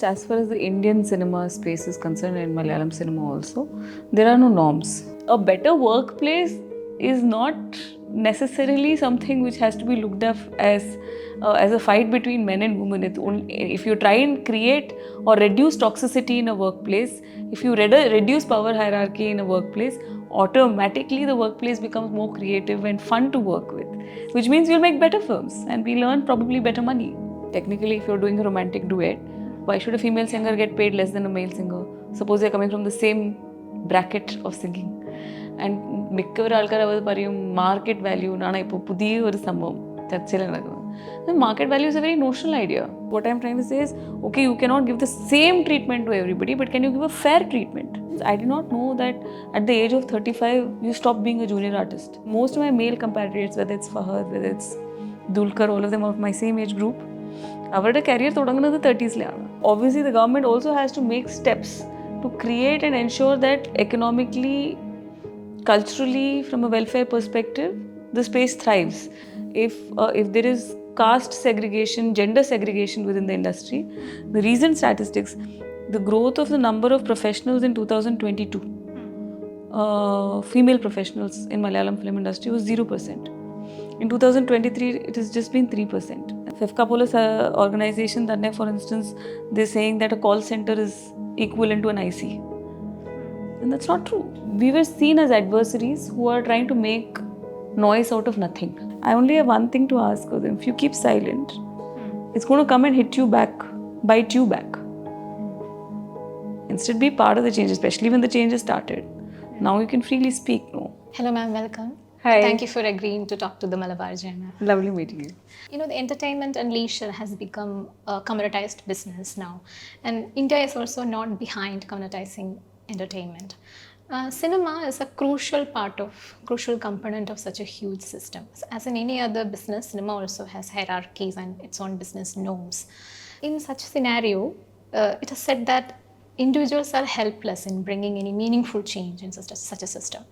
as far as the Indian cinema space is concerned and Malayalam cinema also, there are no norms. A better workplace is not necessarily something which has to be looked at as a fight between men and women. If you try and create or reduce toxicity in a workplace, if you reduce power hierarchy in a workplace, automatically the workplace becomes more creative and fun to work with, which means you'll make better films and we'll earn probably better money. Technically, if you're doing a romantic duet, why should a female singer get paid less than a male singer? Suppose they're coming from the same bracket of singing. And market value the market value is a very notional idea. What I'm trying to say is, okay, you cannot give the same treatment to everybody, but can you give a fair treatment? I did not know that at the age of 35, you stop being a junior artist. Most of my male compatriots, whether it's Fahad, whether it's Dulkar, all of them are of my same age group, our career is 30s. Obviously, the government also has to make steps to create and ensure that economically, culturally, from a welfare perspective, the space thrives. If there is caste segregation, gender segregation within the industry, the recent statistics, the growth of the number of professionals in 2022, female professionals in Malayalam film industry was 0%. In 2023, it has just been 3%. 𝗵𝗱𝗶𝗀𝗀 organization, for instance, they're saying that a call center is equivalent to an IC. And that's not true. We were seen as adversaries who are trying to make noise out of nothing. I only have one thing to ask of them. If you keep silent, it's going to come and hit you back, bite you back. Instead, be part of the change, especially when the change has started. Now you can freely speak. No. Hello, ma'am. Welcome. Hi. Thank you for agreeing to talk to the Malabar Journal. Lovely meeting you. You know, the entertainment and leisure has become a commoditized business now. And India is also not behind commoditizing entertainment. Cinema is a crucial component of such a huge system. As in any other business, cinema also has hierarchies and its own business norms. In such a scenario, it is said that individuals are helpless in bringing any meaningful change in such a system.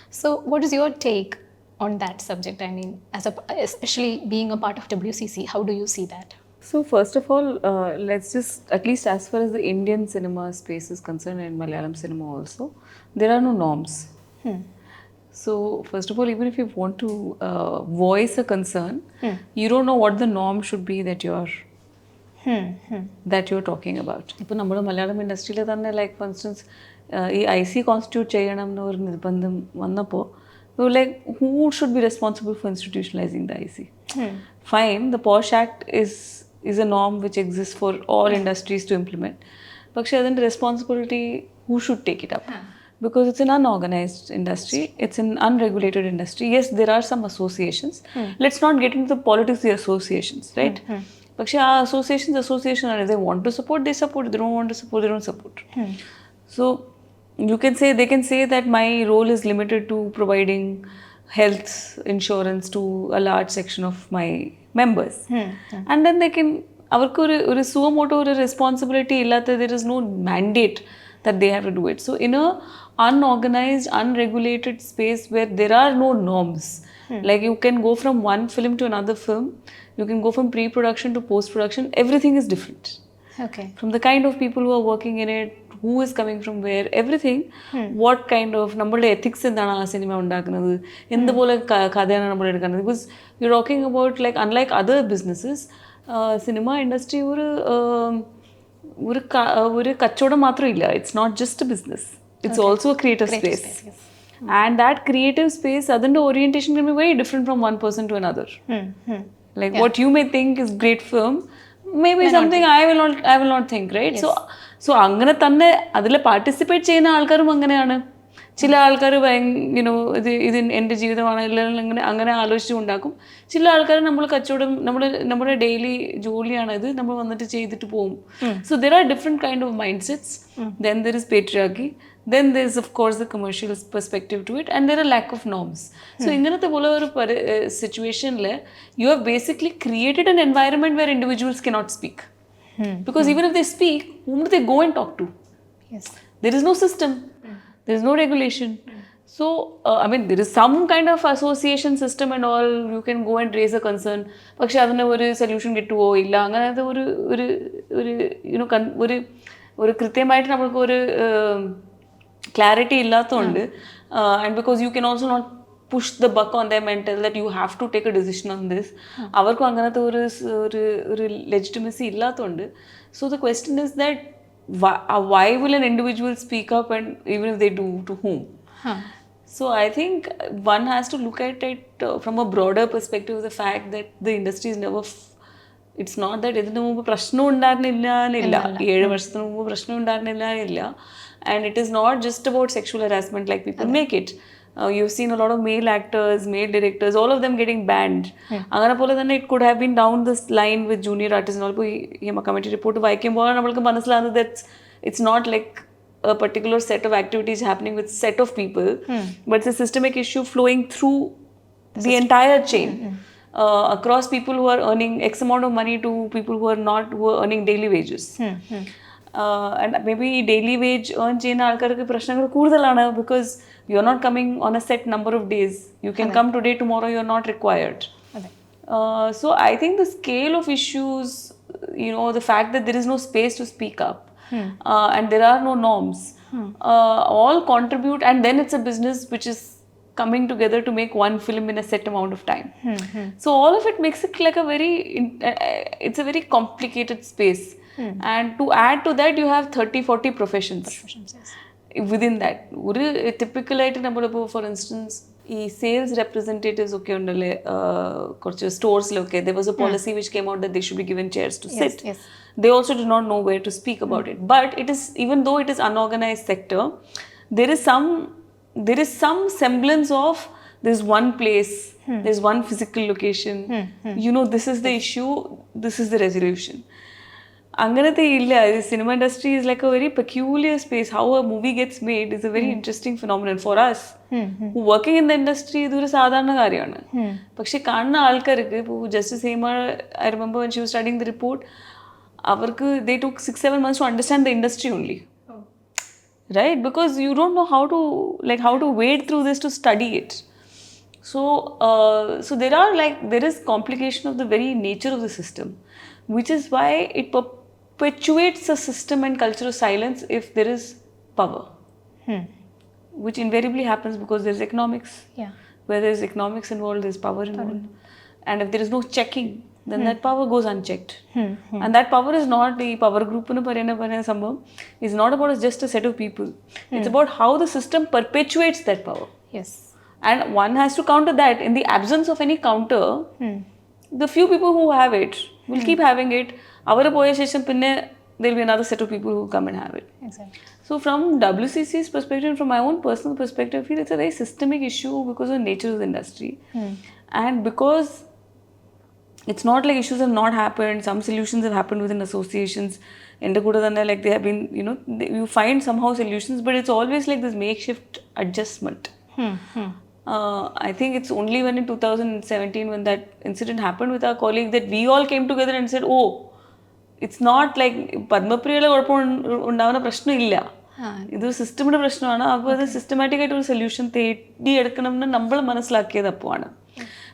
So what is your take on that subject? I mean, especially being a part of WCC, how do you see that? So first of all, let's just, at least as far as the Indian cinema space is concerned and Malayalam cinema also, there are no norms. So first of all, even if you want to voice a concern, you don't know what the norm should be that you're talking about. Now, in the Malayalam industry, like for instance, 𝗳𝗍 constitute we were like, who should be responsible for institutionalizing the 𝗳𝗍? Fine, the POSH Act is a norm which exists for all industries to implement. But then the responsibility, who should take it up? Because it's an unorganized industry, it's an unregulated industry. Yes, there are some associations. Let's not get into the politics of the associations, right? But associations, if they want to support, they support. If they don't want to support, they don't support. So they can say that my role is limited to providing health insurance to a large section of my members. And then they can, 𝗁𝗏 responsibility, there is no mandate that they have to do it. So in a unorganized, unregulated space where there are no norms, like you can go from one film to another film, you can go from pre-production to post-production, everything is different. Okay. From the kind of people who are working in it, who is coming from where, everything, what kind of ethics in the cinema because you're talking about, like, unlike other businesses, cinema industry it's not just a business, it's also a creative space. Yes. And that creative space, the orientation can be very different from one person to another. Like what you may think is great film, maybe something I will not think, right? Yes. So angane thanne adile participate cheyna aalkarum anganeyanu. ചില ആൾക്കാർ ഇത് എൻ്റെ ജീവിതമാണ് അങ്ങനെ ആലോചിച്ച് ഉണ്ടാക്കും. ചില ആൾക്കാർ നമ്മൾ കച്ചവടം നമ്മുടെ ഡെയിലി ജോലിയാണ് ഇത്, നമ്മൾ വന്നിട്ട് ചെയ്തിട്ട് പോകും. So there are different kind of mindsets. Then there is patriarchy. Then there is of course the commercial perspective to it, and there are lack of norms. So ഇങ്ങനത്തെ പോലെ ഒരു സിറ്റുവേഷനിൽ you have basically created an environment where individuals cannot speak. Because even if they speak, whom do they go and talk to? Yes. There is no system. There is no regulation. So, I mean, there is some kind of association system and all, you can go and raise a concern. പക്ഷെ അതിന് ഒരു solution കിട്ടുമോ ഇല്ല, അങ്ങനത്തെ ഒരു ഒരു ഒരു you know ഒരു കൃത്യമായിട്ട് നമ്മൾക്ക് ഒരു ക്ലാരിറ്റി ഇല്ലാത്തതുകൊണ്ട്, and because you can also not push the buck on them and tell that you have to take a decision on this. അവർക്കും അങ്ങനത്തെ ഒരു legitimacy ഇല്ലാത്തതുകൊണ്ട്. So the question is that why will an individual speak up, and even if they do, to whom? So I think one has to look at it from a broader perspective, the fact that the industry is never it's not that ഇതിനു മുമ്പ് പ്രശ്നം ഉണ്ടായിരുന്നില്ല എന്നില്ല, 7 വർഷത്തിന് മുമ്പ് പ്രശ്നം ഉണ്ടായിരുന്നില്ല എന്നില്ല, and it is not just about sexual harassment like people make it. You've seen a lot of male actors, male directors, all of them getting banned. അങ്ങനെ പോലെ തന്നെ it could have been down this line with junior artists. ഇപ്പോൾ ഈ committee report വായിക്കുമ്പോൾ നമ്മൾക്ക് മനസ്സിലാകുന്നത് that it's not like a particular set of activities happening with set of people, but it's a systemic issue flowing through the entire chain, across people who are earning X amount of money to people who are not, who are earning daily wages. And maybe daily wage earn ചെയ്യുന്ന ആൾക്കാർക്ക് പ്രശ്നങ്ങൾ കൂടുതലാണ് because you're not coming on a set number of days. You can come today, tomorrow you're not required. So I think the scale of issues, you know, the fact that there is no space to speak up, and there are no norms, all contribute, and then it's a business which is coming together to make one film in a set amount of time. So all of it makes it like a very, it's a very complicated space. And to add to that, you have 30-40 professions. Yes. Within that, ഒരു typical ആയിട്ട് നമ്മളിപ്പോൾ for instance ഈ sales representatives ഒക്കെ ഉണ്ടല്ലേ, കുറച്ച് സ്റ്റോഴ്സിലൊക്കെ there was a policy which came out that they should be given chairs to sit. Yes. They also did not know where to speak about it. But it is, even though it is unorganized sector, there is some semblance of there's one place, there's one physical location. You know, this is the issue, this is the resolution. അങ്ങനത്തെ ഇല്ല. Cinema industry is like a very peculiar space. How a movie gets made is a very interesting phenomenon for us who working in the industry. ഇതൊരു സാധാരണ കാര്യമാണ്. പക്ഷെ കാണുന്ന ആൾക്കാർക്ക് ഇപ്പോൾ justice Hema, I remember when she was studying the report, അവർക്ക് they took 6-7 months to understand the industry only. Right? Because you don't know how to wade through this to study it. So there is complication of the very nature of the system, which is why it perpetuates a system and culture of silence if there is power, which invariably happens because there's economics. Where there's economics involved, there's power involved. And if there is no checking, then that power goes unchecked. And that power is not the power group is not about just a set of people. It's about how the system perpetuates that power. Yes. And one has to counter that. In the absence of any counter, the few people who have it will keep having it. Avara poya shesham pinne there will be another set of people who come and have it. Exactly. So from WCC's perspective, from my own personal perspective, I feel it's a very systemic issue because of the nature of the industry. And because it's not like issues have not happened, some solutions have happened within associations. Like they have been, you know, you find somehow solutions, but it's always like this makeshift adjustment. I think it's only when in 2017 when that incident happened with our colleague that we all came together and said, oh, it's not like Padmapriya ഉണ്ടാവുന്ന പ്രശ്നമില്ല, ഇതൊരു സിസ്റ്റമിന്റെ പ്രശ്നമാണ്. അപ്പോൾ അത് systematic ആയിട്ട് ഒരു solution തേടിയെടുക്കണം എന്ന് നമ്മൾ മനസ്സിലാക്കിയത് അപ്പോഴാണ്.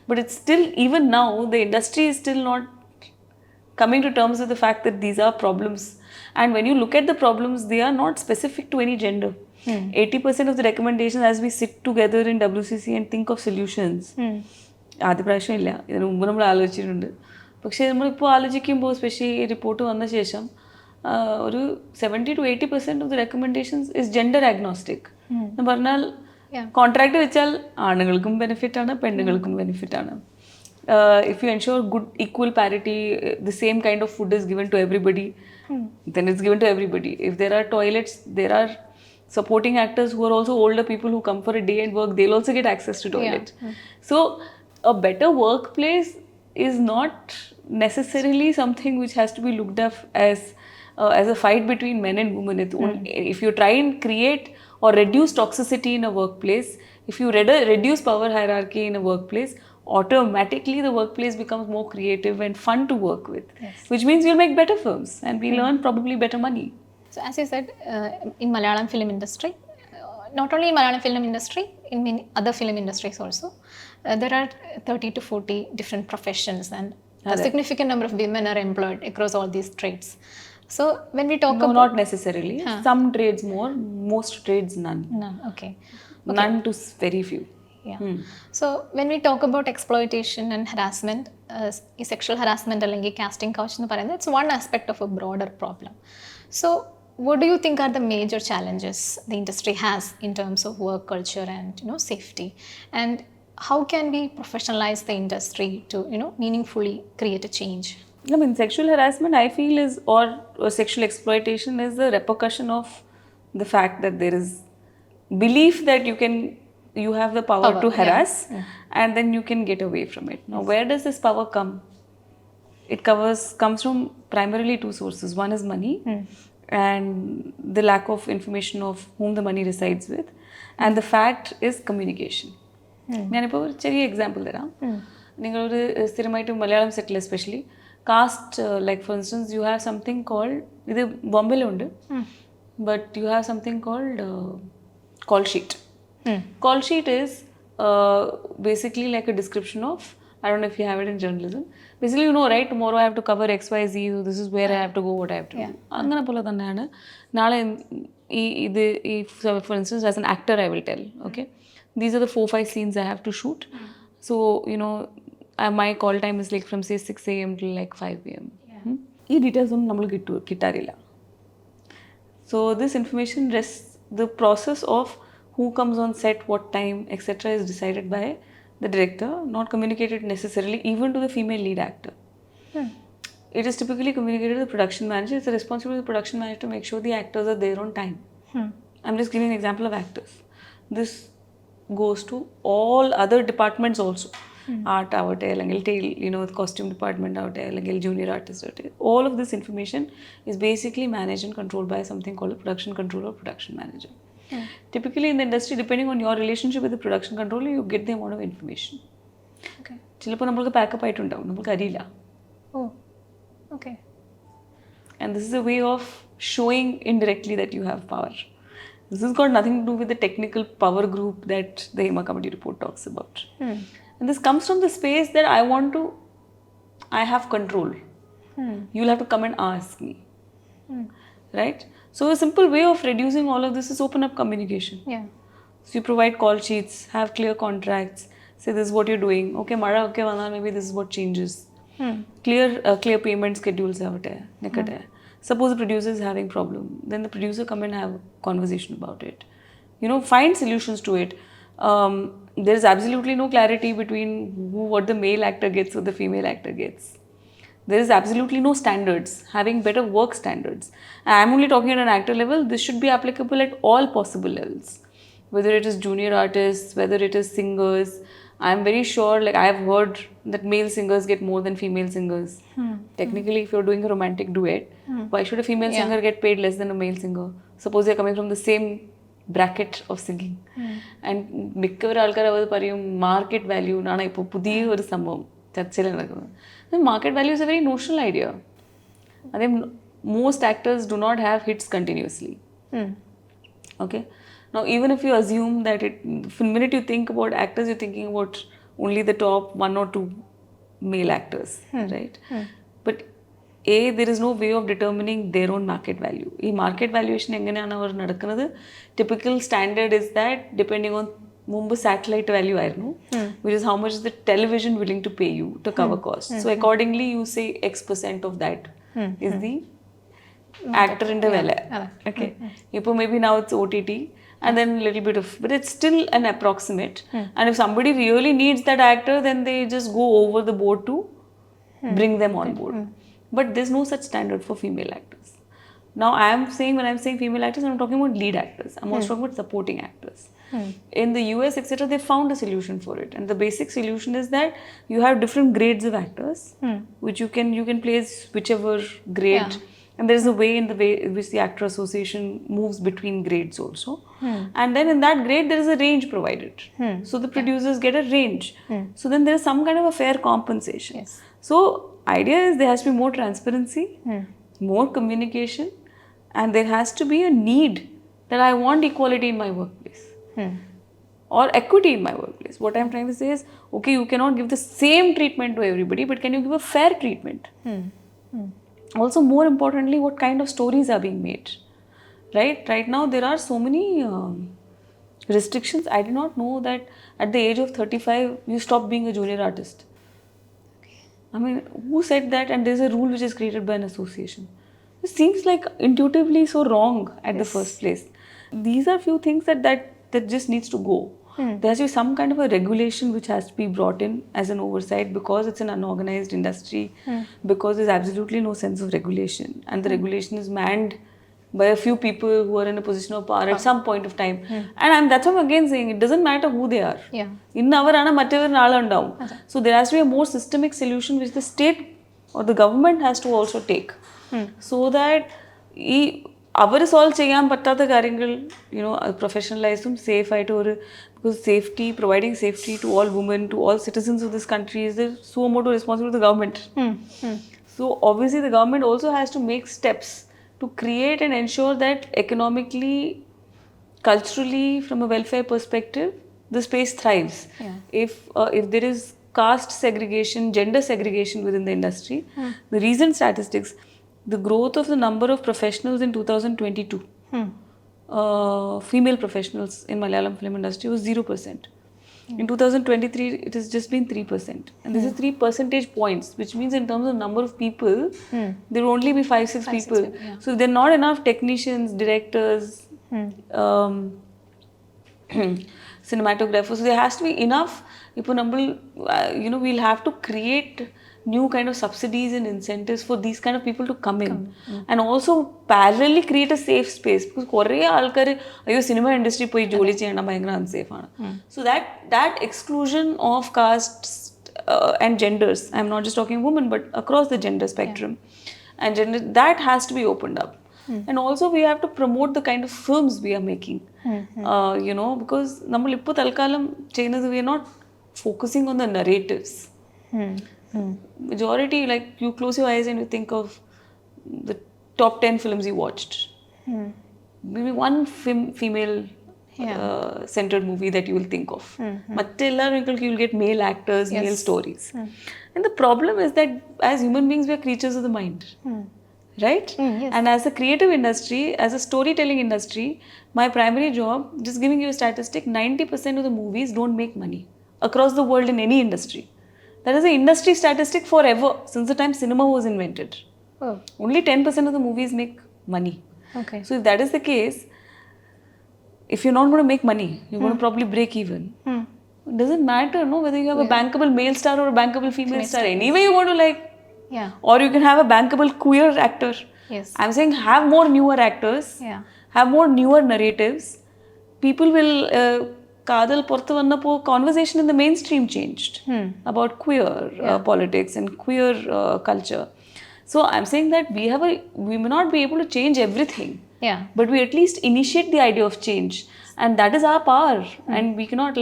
But it's still, even now, the industry is still not coming to terms with the fact that these are problems. And when you look at the problems, they are not specific to any gender. 80% of the recommendations as we sit together in WCC and think of solutions, ആദ്യ പ്രാവശ്യം ഇല്ല, ഇതിന് മുമ്പ് നമ്മൾ ആലോചിച്ചിട്ടുണ്ട്. പക്ഷേ നമ്മളിപ്പോൾ ആലോചിക്കുമ്പോൾ, specially report വന്ന ശേഷം, ഒരു 70-80% of the recommendations is gender agnostic. എന്ന് പറഞ്ഞാൽ കോൺട്രാക്ട് വെച്ചാൽ ആണുങ്ങൾക്കും ബെനിഫിറ്റ് ആണ്, പെണ്ണുങ്ങൾക്കും ബെനിഫിറ്റ് ആണ്. If you ensure good equal parity, the same kind of food is given to everybody, then it's given to everybody. If there are toilets, there are supporting actors who are also older people who come for a day and work, they'll also get access to toilet. So a better workplace is not necessarily something which has to be looked at as a fight between men and women. If you try and create or reduce toxicity in a workplace, if you reduce power hierarchy in a workplace, automatically the workplace becomes more creative and fun to work with, which means you'll make better films and we'll earn probably better money. So as you said, in Malayalam film industry, not only in Malayalam film industry, in many other film industries also, there are 30 to 40 different professions, and a significant number of women are employed across all these trades. So when we talk about... not necessarily. Some trades more, most trades none. None, okay. None to very few. Yeah. So when we talk about exploitation and harassment, sexual harassment അല്ലെങ്കിൽ casting couch എന്ന് പറയുന്നത്, it's one aspect of a broader problem. So what do you think are the major challenges the industry has in terms of work culture and safety, and how can we professionalize the industry to meaningfully create a change? I mean, sexual harassment, I feel, is or sexual exploitation is the repercussion of the fact that there is belief that you have the power to harass, and then you can get away from it. Now, where does this power come? It comes from primarily two sources. One is money, and the lack of information of whom the money resides with, and the fact is communication. ഞാനിപ്പോൾ ഒരു ചെറിയ example തരാം. നിങ്ങളൊരു സ്ഥിരമായിട്ട് മലയാളം സെറ്റിൽ especially cast, like for instance you have something called, ഇത് ബോംബെയിലുണ്ട്, but you have something called call sheet. Call sheet is basically like a description of, I don't know if you have it in journalism. Basically, right, tomorrow I have to cover XYZ, so this is where I have to go, what I have to do. അങ്ങനെ പോലെ തന്നെയാണ് നാളെ for instance, as an actor I will tell, okay, these are the 4-5 scenes I have to shoot. So, my call time is like from say 6 a.m. till like 5 p.m. ഈ details ഒന്നും നമ്മൾ കിട്ടാറില്ല. So this information rests, the process of who comes on set, what time, etc. is decided by the director, not communicated necessarily even to the female lead actor. It is typically communicated to the production manager. It's the responsibility of the production manager to make sure the actors are there on time. I'm just giving an example of actors. This goes to all other departments also. Art avate, the costume department avate, junior artist avate. All of this information is basically managed and controlled by something called a production controller or production manager. Typically in the industry, depending on your relationship with the production controller, you get the amount of information. Okay. ചിലപ്പോൾ നമ്മൾക്ക് pack up ആയിട്ടുണ്ടാവും, നമ്മൾക്ക് അറിയില്ല. Oh, okay. And this is a way of showing indirectly that you have power. This has got nothing to do with the technical power group that the 𝗃𝗵𝗲 report talks about. And this comes from the space that I have control. You'll have to come and ask me. Right? So a simple way of reducing all of this is open up communication. So you provide call sheets, have clear contracts, say this is what you're doing. Okay, Mara, okay, Vana, maybe this is what changes. Clear payment schedules avate. Suppose the producer is having problem, then the producer come and have a conversation about it. Find solutions to it. There is absolutely no clarity between what the male actor gets or the female actor gets. There is absolutely no standards, having better work standards. And I'm only talking at an actor level. This should be applicable at all possible levels. Whether it is junior artists, whether it is singers. I'm very sure, like I have heard that male singers get more than female singers. Technically, if you're doing a romantic duet, why should a female singer get paid less than a male singer? Suppose they're coming from the same bracket of singing. And മിക്കവർ ആൾക്കാർ അവർ പറയും market value എന്നാണ് ഇപ്പോൾ പുതിയ ഒരു സംഭവം ചർച്ചയിൽ നടക്കുന്നത്. Market value is a very notional idea. I think most actors do not have hits continuously. Okay. Now, even if you assume that the minute you think about actors, you're thinking about only the top 1 or 2 male actors, right? But there is no way of determining their own market value. This market valuation enganeyana avaru nadakkunathu, typical standard is that depending on Mumbai satellite value which is how much is the television willing to pay you to cover costs. So accordingly you say X% of that is the actor in the vela. Okay. Maybe now it's OTT and then a little bit of, but it's still an approximate. And if somebody really needs that actor, then they just go over the board to bring them on board. But there's no such standard for female actors. Now when I'm saying female actors, I'm talking about lead actors. I'm also talking about supporting actors. In the US, etc., they found a solution for it, and the basic solution is that you have different grades of actors, which you can place whichever grade, and there is a way in the way which the actor association moves between grades also, and then in that grade there is a range provided, so the producers get a range, so then there is some kind of a fair compensation. So idea is there has to be more transparency, more communication, and there has to be a need that I want equality in my workplace or equity in my workplace. What I'm trying to say is, okay, you cannot give the same treatment to everybody, but can you give a fair treatment? Also, more importantly, what kind of stories are being made? Right now, there are so many restrictions. I did not know that at the age of 35, you stop being a junior artist. I mean, who said that? And there's a rule which is created by an association. It seems like intuitively so wrong at the first place. These are few things that just needs to go. There has to be some kind of a regulation which has to be brought in as an oversight, because it's an unorganized industry, because there's absolutely no sense of regulation, and the regulation is manned by a few people who are in a position of power at some point of time. And that's what I'm again saying, it doesn't matter who they are. So there has to be a more systemic solution which the state or the government has to also take, so that solve professionalism, safe because safety, providing safety to all women, to all citizens of this country is the suo motu responsibility of the government. So obviously the government also has to make steps to create and ensure that economically, culturally, from a welfare perspective, the space thrives. If there is caste segregation, gender segregation within the industry, the recent statistics, the growth of the number of professionals in 2022, female professionals in Malayalam film industry was 0%. In 2023, it has just been 3%. And this is 3 percentage points, which means in terms of number of people, there will only be 5-6 people. So there are not enough technicians, directors, cinematographers. So there has to be enough. We'll have to create new kind of subsidies and incentives for these kind of people to come in. And also parallelly create a safe space, because cinema industry unsafe. So that exclusion of castes and genders, I'm not just talking women, but across the gender spectrum, and gender, that has to be opened up. And also we have to promote the kind of films we are making, because we are not focusing on the narratives. Majority, like, you close your eyes and you think of the top 10 films you watched. Maybe one female centered movie that you will think of. You will get male actors, male stories. And the problem is that as human beings, we are creatures of the mind. Right? And as a creative industry, as a storytelling industry, my primary job, just giving you a statistic, 90% of the movies don't make money across the world in any industry. That is an industry statistic forever, since the time cinema was invented. Only 10% of the movies make money. So if that is the case, if you're not going to make money, you're going to probably break even. It doesn't matter, no, whether you have a bankable male star or a bankable female star. Anyway, you want to or you can have a bankable queer actor. I'm saying have more newer actors, have more newer narratives. People will... conversation in the mainstream changed about queer politics and queer culture. So I'm saying that we may not be able to change everything, but we at least initiate the idea of change, and that is our power. And we cannot,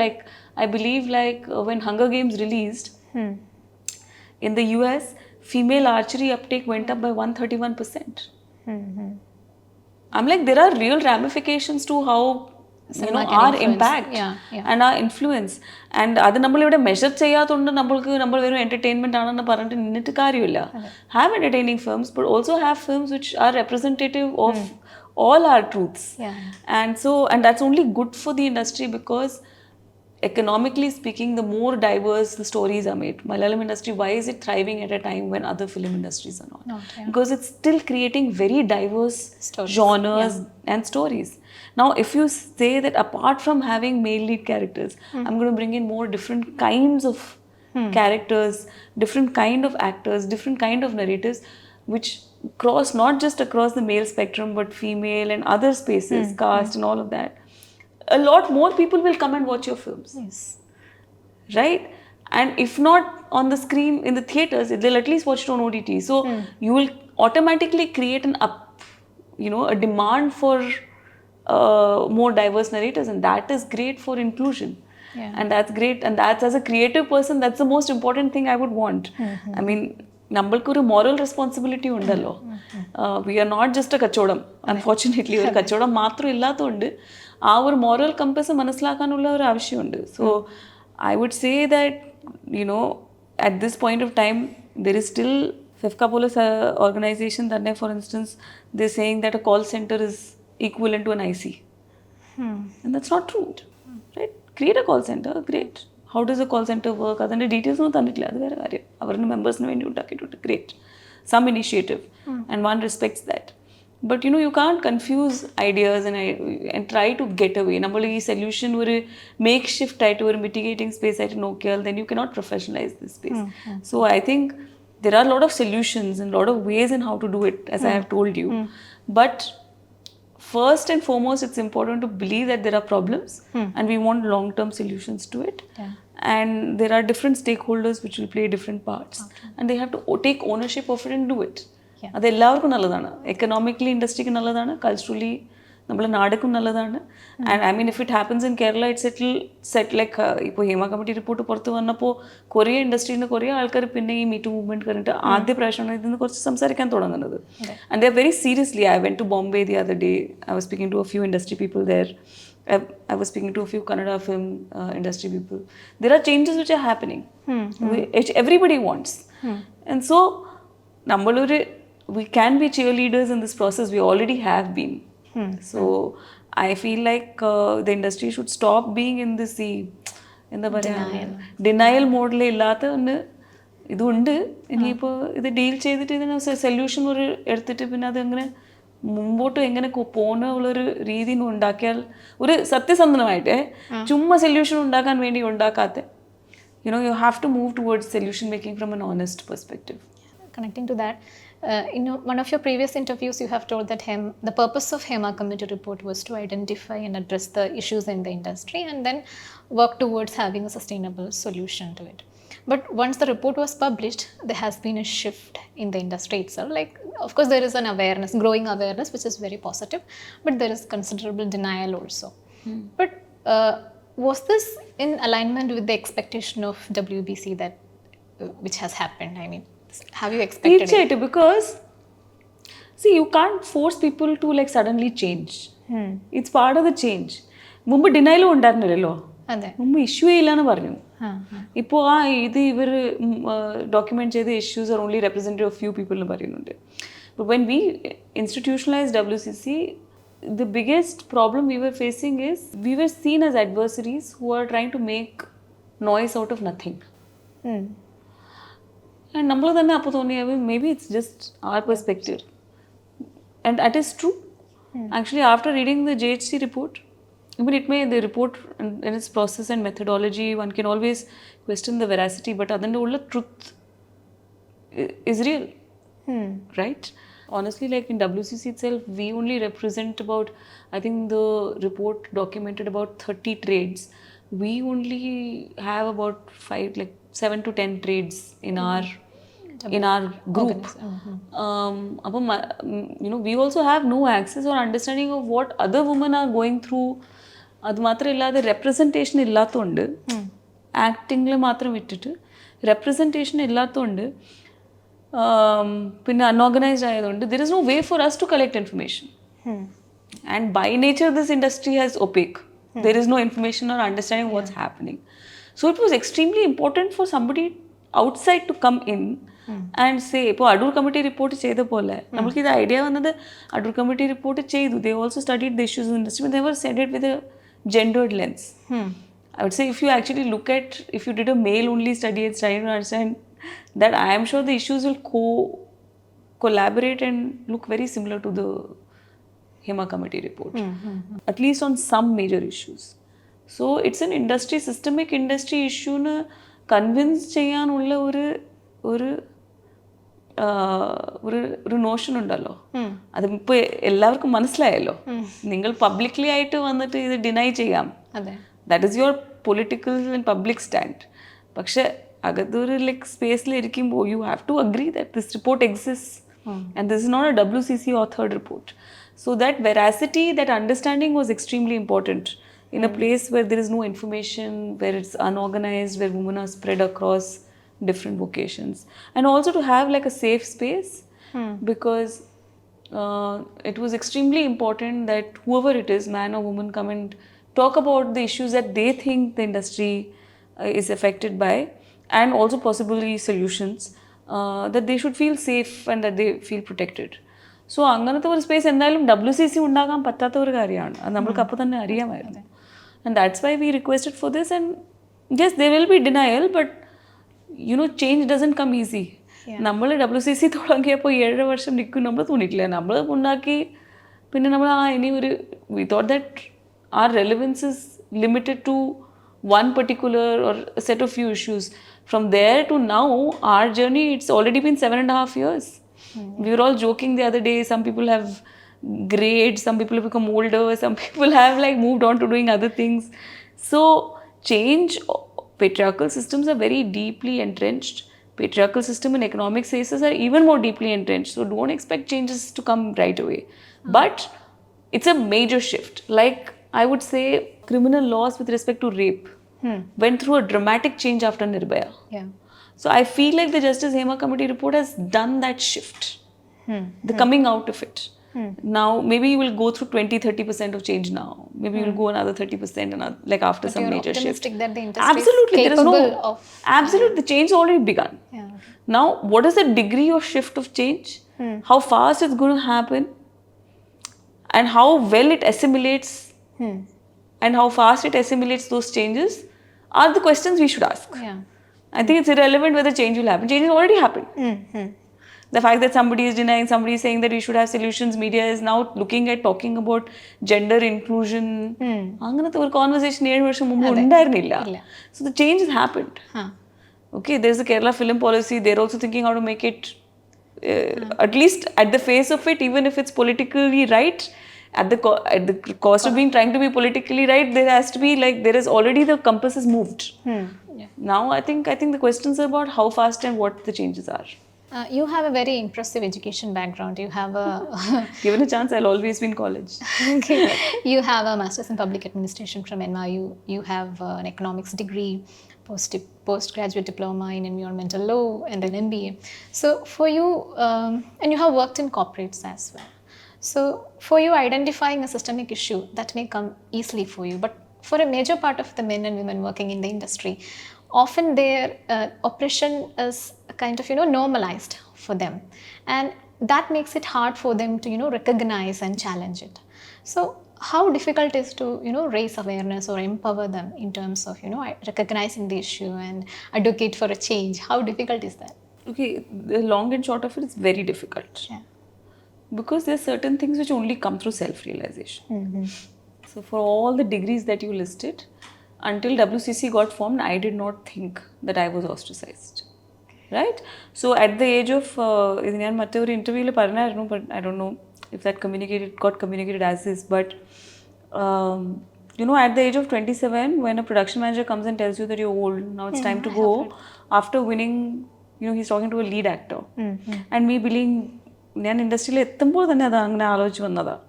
I believe, when Hunger Games released in the US, female archery uptake went up by 131%. I'm like, there are real ramifications to how our impact and our influence, and that we measure entertainment have entertaining films, but also have films which are representative of all our truths. And that's only good for the industry, because economically speaking, the more diverse the stories are made. Malayalam industry, why is it thriving at a time when other film industries are not? Because it's still creating very diverse genres and stories. Now, if you say that apart from having male lead characters, I'm going to bring in more different kinds of characters, different kind of actors, different kind of narratives, which cross not just across the male spectrum, but female and other spaces, caste and all of that. A lot more people will come and watch your films. Right? And if not on the screen in the theaters, they'll at least watch it on OTT. So you will automatically create a demand for more diverse narrators, and that is great for inclusion. And that's great, and that's, as a creative person, that's the most important thing I would want. I mean, നമ്മൾക്കൊരു moral responsibility ഉണ്ടല്ലോ. We are not just a കച്ചവടം. Unfortunately ഒരു കച്ചവടം മാത്രം ഇല്ലാത്തതുകൊണ്ട് ആ ഒരു moral കമ്പസ് മനസ്സിലാക്കാനുള്ള ഒരു ആവശ്യമുണ്ട്. So I would say that at this point of time there is still 𝗵𝗶 organization തന്നെ, for instance, they're saying that a call center is equivalent to an IC. And that's not true. Right? Create a call center, great. How does a call center work? അതിൻ്റെ details ഒന്നും തന്നിട്ടില്ല, അത് വേറെ കാര്യം. അവരുടെ മെമ്പേഴ്സിന് വേണ്ടി ഉണ്ടാക്കിയിട്ടുണ്ട്. Great. Some initiative. And one respects that. But you can't confuse ideas and try to get away. നമ്മൾ ഈ സൊല്യൂഷൻ ഒരു മേക്ക് ഷിഫ്റ്റ് ആയിട്ട് ഒരു മിറ്റിഗേറ്റിംഗ് സ്പേസ് ആയിട്ട് നോക്കിയാൽ then you cannot professionalize this space. So I think there are a lot of solutions and a lot of ways in how to do it, as I have told you. But first and foremost, it's important to believe that there are problems and we want long-term solutions to it. And there are different stakeholders which will play different parts. And they have to take ownership of it and do it. അത് എല്ലാവർക്കും നല്ലതാണ്. Economically ഇൻഡസ്ട്രിക്ക് നല്ലതാണ്, culturally നമ്മളെ നാടക്കും നല്ലതാണ്. And I mean if it happens in Kerala it set like ഇപ്പോൾ Hema committee report പുറത്ത് വന്നപ്പോൾ Korea ഇൻഡസ്ട്രിയിൽ നിന്ന് കുറേ ആൾക്കാർ പിന്നെ ഈ മീറ്റു മൂവ്മെൻറ്റ് കണ്ടിട്ട് ആദ്യ പ്രാവശ്യമാണ് ഇതിൽ നിന്ന് കുറച്ച് സംസാരിക്കാൻ തുടങ്ങുന്നത്. And they are very seriously. I went to Bombay the other day. I was speaking to a few industry people there. I was speaking to a few Kannada film industry people. There are changes which are happening, which everybody wants. And so, we can be cheerleaders in this process. We already have been. So, I feel like the industry should stop being in this denial mode. ഇതുണ്ട്, ഇനിയിപ്പോൾ ഇത് deal ചെയ്തിട്ട് ഇതിന് solution ഒരു എടുത്തിട്ട് പിന്നെ അതങ്ങനെ മുമ്പോട്ട് എങ്ങനെ പോകുന്നുള്ളൊരു രീതി ഉണ്ടാക്കിയാൽ, ഒരു സത്യസന്ധമായിട്ട് ചുമ്മാ സൊല്യൂഷൻ ഉണ്ടാക്കാൻ വേണ്ടി ഉണ്ടാക്കാത്ത, you have to move towards solution making from an honest perspective. Connecting to that, in one of your previous interviews, you have told that the purpose of Hema Committee report was to identify and address the issues in the industry and then work towards having a sustainable solution to it. But once the report was published, there has been a shift in the industry itself. Like, of course, there is an awareness, growing awareness, which is very positive, but there is considerable denial also. But was this in alignment with the expectation of WBC that which has happened? I mean, have you expected it? Because, see, you can't force people to like suddenly change. It's part of the change. മുമ്പ് ഡിനൈലും ഉണ്ടായിരുന്നില്ലല്ലോ, മുമ്പ് issue ഇല്ലാന്ന് പറഞ്ഞു. ഇപ്പോൾ ഇത് ഇവർ document ചെയ്ത issues are only representative of few people എന്ന് പറയുന്നുണ്ട്. But when we institutionalise WCC, the biggest problem we were facing is we were seen as adversaries who are trying to make noise out of nothing. And നമ്മൾ തന്നെ അപ്പോൾ തോന്നിയാൽ maybe it's just our perspective. And that is true. Actually, after reading the JHC report, even the report in its process and methodology, one can always question the veracity, but adande ulla truth is real. Right? Honestly, like in WCC itself, we only represent about, I think the report documented about 30 trades. We only have about 7 to 10 trades in our group. We also have no access or understanding of what other women are going through. അത് മാത്രമില്ലാതെ representation ഇല്ലാത്തതുകൊണ്ട്, ആക്ടിങ്ങിൽ മാത്രം വിട്ടിട്ട് representation ഇല്ലാത്തതുകൊണ്ട്, പിന്നെ unorganised ആയതുകൊണ്ട് there is no way for us to collect information. And by nature this industry has opaque. There is no information or understanding what's happening. So it was extremely important for somebody outside to come in and say, ഇപ്പോൾ Adoor committee report ചെയ്ത പോലെ നമ്മൾക്ക് ഇത് idea വന്നത്, Adoor committee report ചെയ്തു. They also studied the issues in the industry, but they never said it with a gendered lens. I would say if you actually look at, if you did a male only study and try to understand that, I am sure the issues will collaborate and look very similar to the Hema Committee report, at least on some major issues. So it's an industry, systemic industry issue na convince ചെയ്യാനുള്ള ഒരു Notion ഉണ്ടല്ലോ. അതിപ്പോൾ എല്ലാവർക്കും മനസ്സിലായല്ലോ. നിങ്ങൾ publicly ആയിട്ട് വന്നിട്ട് ഇത് ഡിനൈ ചെയ്യാം, that is your political and public stand. പക്ഷെ അകത്തൊരു സ്പേസിലിരിക്കുമ്പോൾ you have to agree that this report exist and this is not a WCC authored report. So that veracity, that understanding was extremely important in a place where there is no information, where it's unorganized, where women are spread across different vocations. And also to have like a safe space, because it was extremely important that whoever it is, man or woman, come and talk about the issues that they think the industry is affected by, and also possibly solutions, that they should feel safe and that they feel protected. So അങ്ങനത്തെ ഒരു space എന്തായാലും WCC ഉണ്ടാകാൻ പറ്റാത്ത ഒരു കാര്യമാണ്. അത് നമ്മൾക്ക് അപ്പോൾ തന്നെ അറിയാമായിരുന്നു. And that's why we requested for this. And yes, there will be denial, but you know, change doesn't come easy. നമ്മൾ WCC തുടങ്ങിയപ്പോൾ 7 വർഷം നിൽക്കും നമ്മൾ തോന്നിയിട്ടില്ല. നമ്മൾ ഉണ്ടാക്കി പിന്നെ നമ്മൾ ഇനി ഒരു we thought that our relevance is limited to one particular or a set of few issues. From there to now, our journey, it's already been 7.5 years. We were all joking the other day, some people have grades, some people have become older, some people have like moved on to doing other things. So change, patriarchal systems are very deeply entrenched. Patriarchal system and economic spaces are even more deeply entrenched. So don't expect changes to come right away. But it's a major shift. Like I would say criminal laws with respect to rape went through a dramatic change after Nirbhaya. Yeah. So I feel like the Justice Hema Committee report has done that shift, the coming out of it. Now maybe you will go through 20-30% of change now. Maybe you will go another 30% another, like after some major shift. Optimistic that the industry Absolutely, is capable there is no, of... Absolutely, the change has already begun. Yeah. Now, what is the degree of shift of change? How fast it's going to happen? And how well it assimilates? And how fast it assimilates those changes are the questions we should ask. Yeah. I think it's irrelevant whether change will happen. Change has already happened. The fact that somebody is denying, somebody is saying that we should have solutions, media is now looking at talking about gender inclusion. അങ്ങനത്തെ ഒരു conversation 7 വർഷം മുമ്പ് ഉണ്ടായിരുന്നില്ല. So the change has happened. Okay, there's the Kerala film policy. They're also thinking how to make it, at least at the face of it, even if it's politically right, at the cost of being trying to be politically right, there has to be like, there is already the compass is moved. Now I think the questions are about how fast and what the changes are. You have a very impressive education background. You have a... Given a chance, I'll always be in college. Okay. You have a Master's in Public Administration from NYU. You have an economics degree, postgraduate diploma in environmental law, and an MBA. So for you, and you have worked in corporates as well. So for you, identifying a systemic issue, that may come easily for you. But for a major part of the men and women working in the industry, often their oppression is kind of, normalized for them. And that makes it hard for them to, recognize and challenge it. So how difficult is to, raise awareness or empower them in terms of, recognizing the issue and advocate for a change? How difficult is that? Okay, the long and short of it is very difficult. Yeah. Because there are certain things which only come through self-realization. So for all the degrees that you listed, until WCC got formed, I did not think that I was ostracized. Right? So at the age of, ഞാൻ മറ്റൊരു ഇൻ്റർവ്യൂവിൽ പറഞ്ഞായിരുന്നു, but I don't know if that got communicated as this, but at the age of 27, when a production manager comes and tells you that you're old, now it's time to go, after winning, he's talking to a lead actor. And me believing, ഞാൻ ഇൻഡസ്ട്രിയിൽ എത്തുമ്പോൾ തന്നെ അത് അങ്ങനെ ആലോചിച്ച് വന്നതാണ്.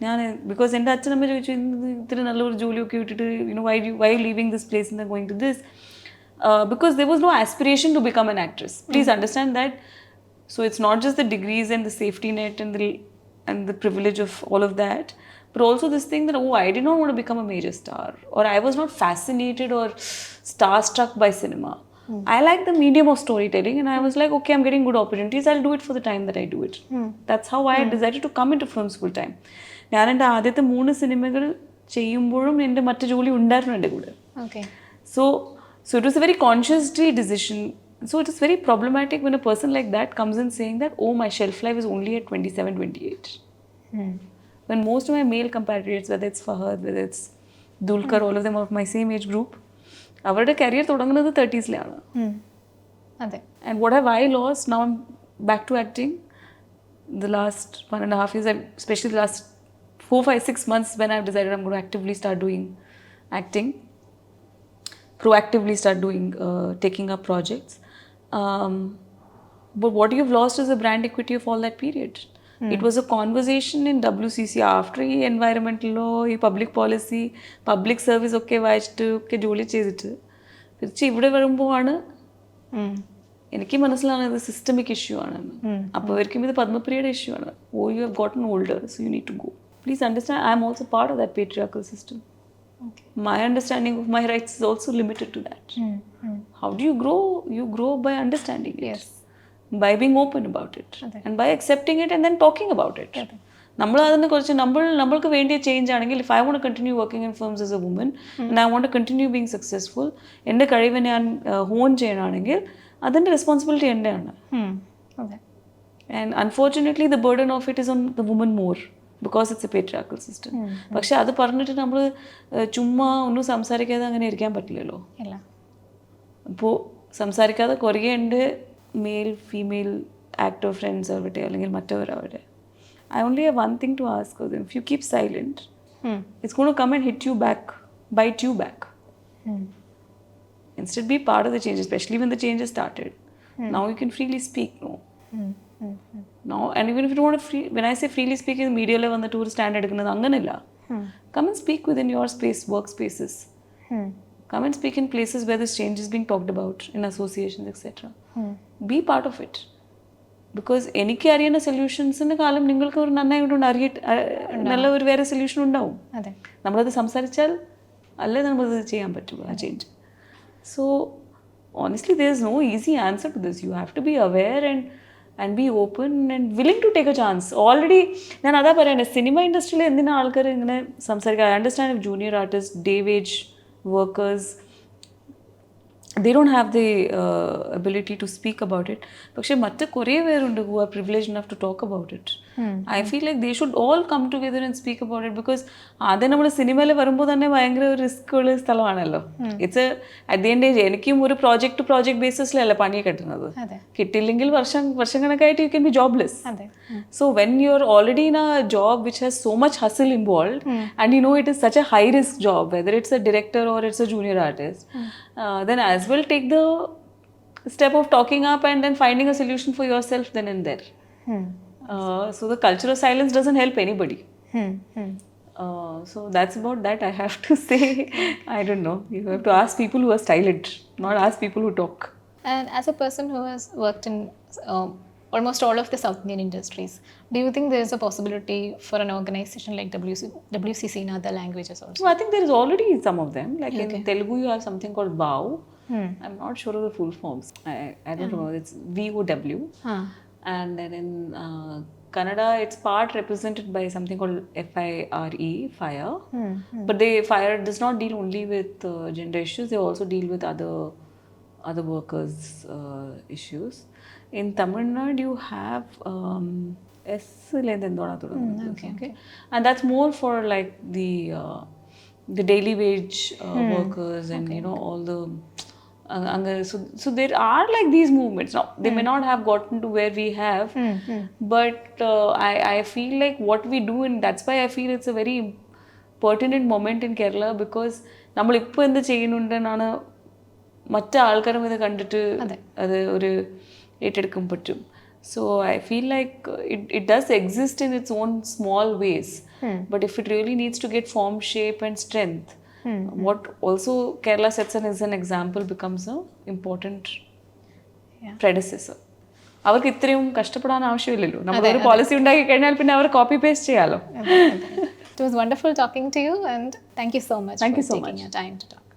ഞാൻ because എൻ്റെ അച്ഛനമ്മ ചോദിച്ചു ഇത്തിരി നല്ലൊരു ജോലിയൊക്കെ വിട്ടിട്ട് why leaving this place and then going to this, because there was no aspiration to become an actress. Please understand that. So it's not just the degrees and the safety net and the privilege of all of that, but also this thing that I did not want to become a major star, or I was not fascinated or starstruck by cinema. I like the medium of storytelling, and I was like, okay, I'm getting good opportunities, I'll do it for the time that I do it. That's how I decided to come into film school time. ഞാൻ എൻ്റെ ആദ്യത്തെ 3 സിനിമകൾ ചെയ്യുമ്പോഴും എൻ്റെ മറ്റു ജോലി ഉണ്ടായിരുന്നു എൻ്റെ കൂടെ. So it was a very consciously decision. So it is very problematic when a person like that comes in saying that, my shelf life is only at 27, 28. When most of my male compatriots, whether it's Fahad, whether it's Dulkar, all of them are of my same age group, അവരുടെ career തുടങ്ങുന്നത് 30s-ലാണ്. And what have I lost? Now I'm back to acting. The last 1.5 years, especially the last 4, 5, 6 months, when I've decided I'm going to actively start doing acting, proactively start doing, taking up projects. But what you've lost is the brand equity of all that period. It was a conversation in WCC after environmental law, public policy, public service ഒക്കെ വായിച്ചിട്ട് ഒക്കെ ജോലി ചെയ്തിട്ട് തിരിച്ച് ഇവിടെ വരുമ്പോഴാണ് എനിക്ക് മനസ്സിലാവുന്നത് ഇത് സിസ്റ്റമിക് ഇഷ്യൂ ആണെന്ന്. അപ്പോൾ അവർക്കും ഇത് പത്മപ്രിയയുടെ ഇഷ്യൂ ആണ്. Oh you have gotten older so you need to go. Please understand, I am also part of that patriarchal system. Okay. My understanding of my rights is also limited to that. How do you grow? You grow by understanding it. Yes. By being open about it. Okay. And by accepting it and then talking about it. Okay. നമ്മൾ അതിനെ കുറിച്ച് നമ്മൾക്ക് വേണ്ടിയ change ആണെങ്കിൽ if I want to continue working in firms as a woman and I want to continue being successful, എൻ്റെ കഴിവ് ഞാൻ hone ചെയ്യണമെങ്കിൽ അതിൻ്റെ റെസ്പോൺസിബിലിറ്റി എൻ്റെയാണ്. And unfortunately the burden of it is on the woman more because it's a patriarchal system. പക്ഷെ അത് പറഞ്ഞിട്ട് നമ്മൾ ചുമ്മാ ഒന്നും സംസാരിക്കാതെ അങ്ങനെ ഇരിക്കാൻ പറ്റില്ലല്ലോ. അപ്പോൾ സംസാരിക്കാതെ കുറേ ഉണ്ട് മെയിൽ ഫീമെയിൽ ആക്ടർ ഫ്രണ്ട്സ് ആവട്ടെ അല്ലെങ്കിൽ മറ്റവരാവട്ടെ. I only have one thing to ask of them. If you keep silent, it's going to come and hit you back, bite you back. Instead, be part of the change, especially when the change has started. Now you can freely speak. No. Now, and even if you don't want to when I say freely speak, in media level, the tour stand edukkunnathu anganilla. Come and speak within your space, workspaces. Come and speak in places where this change is being talked about, in associations, etc. Be part of it. Because എനിക്ക് അറിയുന്ന സൊല്യൂഷൻസിന് കാലം നിങ്ങൾക്ക് ഒരു നന്നായിട്ടുണ്ട് നല്ല ഒരു വേറെ solution ഉണ്ടാവും. നമ്മളത് സംസാരിച്ചാൽ അല്ലേ നമ്മളത് ചെയ്യാൻ പറ്റുള്ളൂ ആ change. So honestly there is no easy answer to this. You have to be aware and be open and willing to take a chance. Already ഞാൻ അതാ പറയണേ, സിനിമ ഇൻഡസ്ട്രിയിൽ എന്തിനാ ആൾക്കാർ ഇങ്ങനെ സംസാരിക്കുക? I understand if junior artist, day wage workers, they don't have the ability to speak about it. പക്ഷെ മറ്റ് കുറേ പേരുണ്ട് who are privileged enough to talk about it. I feel like they should all come together and speak about it because ആദ്യം നമ്മൾ സിനിമയിൽ വരുമ്പോൾ തന്നെ ഭയങ്കര ഒരു റിസ്ക് ഉള്ള സ്ഥലമാണല്ലോ. ഇറ്റ്സ് അറ്റ് ദി എൻഡ് എനിക്കും ഒരു പ്രോജക്റ്റ് ബേസിസിലല്ല പണി കിട്ടുന്നത്. കിട്ടിയില്ലെങ്കിൽ വർഷക്കണക്കായിട്ട് you can be jobless. So when you are already in a job which has so much hassle involved and you know it is such a high risk job, whether it's a director or it's a junior artist, then as well take the step of talking up and then finding a solution for yourself then and there. So the culture of silence doesn't help anybody. So that's about that I have to say. I don't know. You have to ask people who are silent, not ask people who talk. And as a person who has worked in almost all of the South Indian industries, do you think there is a possibility for an organization like WCC in other languages also? Well, I think there is already some of them. Like in Telugu, you have something called VOW. I'm not sure of the full forms. I don't know. It's VOW. And then in Kannada, it's part represented by something called FIRE. But FIRE does not deal only with gender issues. They also deal with other workers' issues. In Tamil Nadu, you have okay. And that's more for like the daily wage workers and you know all the so there are like these movements. Now they may not have gotten to where we have, but I feel like what we do, and that's why I feel it's a very pertinent moment in Kerala because നമ്മൾ ഇപ്പോൾ എന്ത് ചെയ്യുന്നുണ്ടെന്നാണ് മറ്റു ആൾക്കാരും ഇത് കണ്ടിട്ട് അത് ഒരു ഏറ്റെടുക്കാൻ പറ്റും. So I feel like it does exist in its own small ways, but if it really needs to get form, shape and strength, what also Kerala sets as an example becomes an important predecessor. അവർക്ക് ഇത്രയും കഷ്ടപ്പെടാൻ ആവശ്യമില്ലല്ലോ. നമ്മളൊരു policy ഉണ്ടാക്കി കഴിഞ്ഞാൽ പിന്നെ അവർ copy paste ചെയ്യാലോ. It was wonderful talking to you and thank you so much for taking your time to talk.